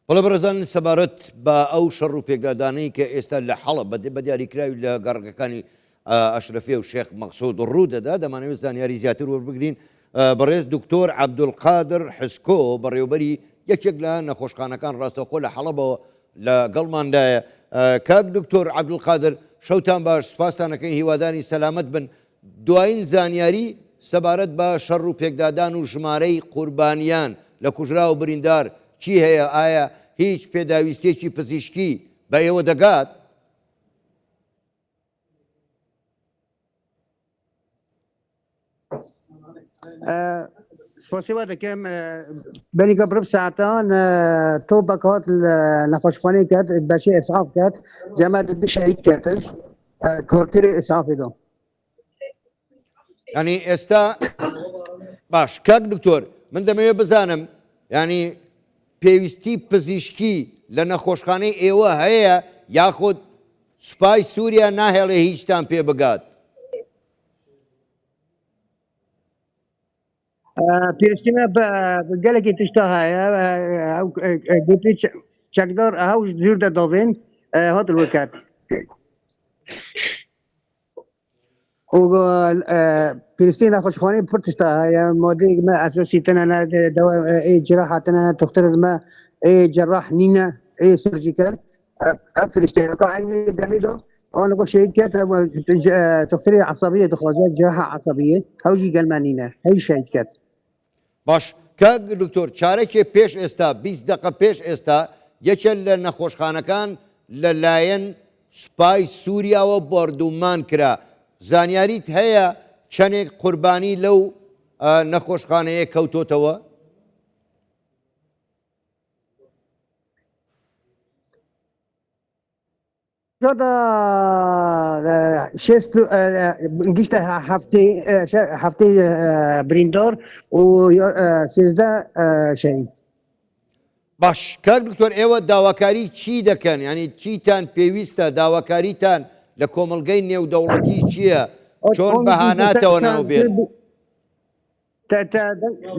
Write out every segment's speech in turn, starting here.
بەڵێ بەڕێزان سەبارەت بە ئەو شەڕ و پێکدادانەی کە ئێستا لە حەڵب بە دیاریکراوی لە گەڕگەکانی ئەشرەفیە و شێخ مەقسوود ڕوودەدا دەمانەوێت زانیاری زیاتر وەربگرین. بەڕێز دکتۆر عەبدولقادر حسکۆ بەڕێوەبەری یەکێک لە نەخۆشخانەکان ڕاستەوخۆ لە حەڵبەوە لە گەڵماندایە. کاک دکتۆر عەبدولقادر شەوتان باش، سوپاستان دەکەین، هیواداری سەلامەت بن. دوایین زانیاری سەبارەت بە شەڕ و پێکدادان و ژمارەی قوربانیان لە کوژرا و بریندار چی هەیە؟ ئایا هیچ پێداویستێکی پزیشکی بە ئێوە دەگات؟ سپاسیوا دەکەم بەریکە بڕب ساعتان تۆ بەکات نەخۆشخانەی کرد بەشی ئێسعاف کرد جەمە شەهید کردش کۆرتری ئێسعافی دۆ. ینی ئێستا باش کاک دکتۆر من دەمەوێت بزانم ینی پێویستی پزیشکی لە نەخۆشخانەی ئێوە هەیە یاخود سوپای سووریا ناهێڵێ هیچتان پێ بگات؟ پێویستیمە بە گەلێکی تشتا هەیە گوتی چەکدار هەو زور دەدۆڤێن هاتر وەکات پێویستی نەخۆشخانەی پڕ تشتا هەیە مادەی مە ئەسۆسی تەنە جراحاتەنە دخترمە جراح نینە سرجیکال فلسطینەکە عینی دەمیدۆ أنا قلت شيء كات دكتورية عصبية دخوازات جراحة عصبية هوجي قلمانينا هاي شيء كات. باش کاک دکتۆر چارەکێ پێش ئێستا 20 دقە پێش ئێستا یەکێک لە نەخۆشخانەکان لەلایەن سوپای سووریاوە بەردوومان کرا. زانیاریت هەیە چەندێک قوربانی لەو نەخۆشخانەیە کەوتۆتەوە؟ هذا شست قشته هفتي بريندور و 13 شيء. باش کاک دکتۆر ئێوە داواکاری چی دەکەن؟ ینی چیتان پێویستە؟ داواکاریتان لە کۆمەڵگەی نێودەوڵەتی چییە؟ چۆن بەهاناتەوە ناو بێت؟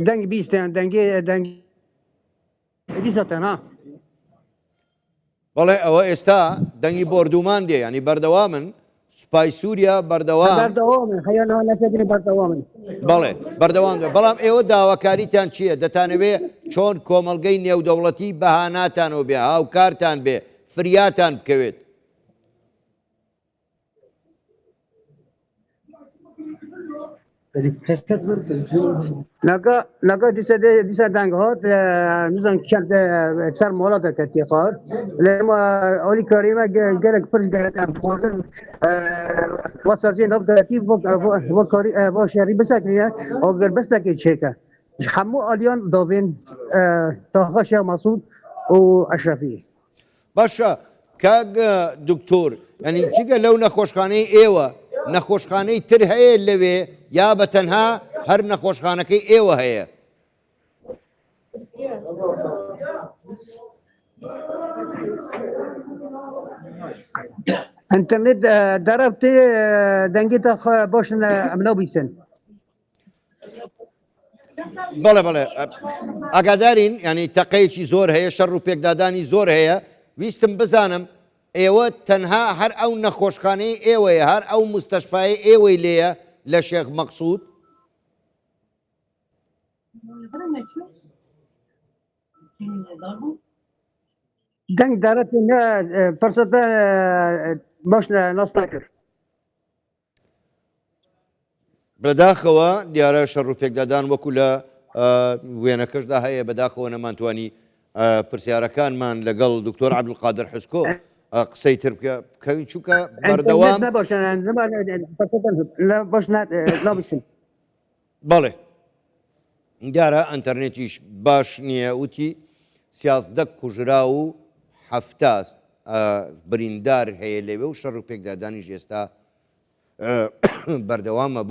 دەنگ بیستیان دەنگی بیستەن ها. بەڵێ ئەوە ئێستا دەنگی بۆردومان دێ ینی بەردەوامن سوپای سووریا بەردەوام بەڵێ بەردەوام دێ. بەڵام ئێوە داواکاریتان چییە؟ دەتانەوێت چۆن کۆمەڵگەی نێودەوڵەتی بەهاناتانەوە بێ، هاوکارتان بێ، فریاتان بکەوێت؟ نگاه دیسا دنگ هات نزن چند سر مولاتا کتی خار لما اولی کاریمه گرک پرش گرک ام خوازن واسازی نف دارتی و کاری و شهری بسکنیه اگر بسکنی چیکه همو آلیان داوین تاخا شیخ مسعود و اشرفی. باشە کاک دکتۆر ینی چیکە لەو نەخۆشخانەی ئێوە نەخۆشخانەی تر هەیە لەوێ یا بەتەنها هەر نەخۆشخانەکەی ئێوە هەیە؟ ئینتەرنێت دەرەبتێ دەنگێتە باشن ئەمناو بیسن. بەڵێ بەڵێ ئاگادارین ینی تەقەیەکی زۆر هەیە، شەڕ و پێکدادانی زۆر هەیە. ویستم بزانم ئێوە تەنها هەر ئەو نەخۆشخانەی ئێوەیە، هەر ئەو مستەشفای ئێوەی لێیە لە شێخ مەقسوود؟ دەنگ دەرەبتێ پرسەتە باش ناس نەکرد. بەداخەوە دیارە شەڕ و پێکدادان وەکو لە وێنەکەشدا هەیە، بەداخەوە نەمانتوانی پرسیارەکانمان لەگەڵ دکتۆر عەبدولقادر حسکۆ قسەی تر بکەوین چونکە بەردەوام بەڵێ دیارە ئەنتەرنێتیش باش نییە. وتی 13 کوژرا و 70 بریندار هەیە لەوێ و شەڕ و پێکدادانیش ئێستا بەردەوامە.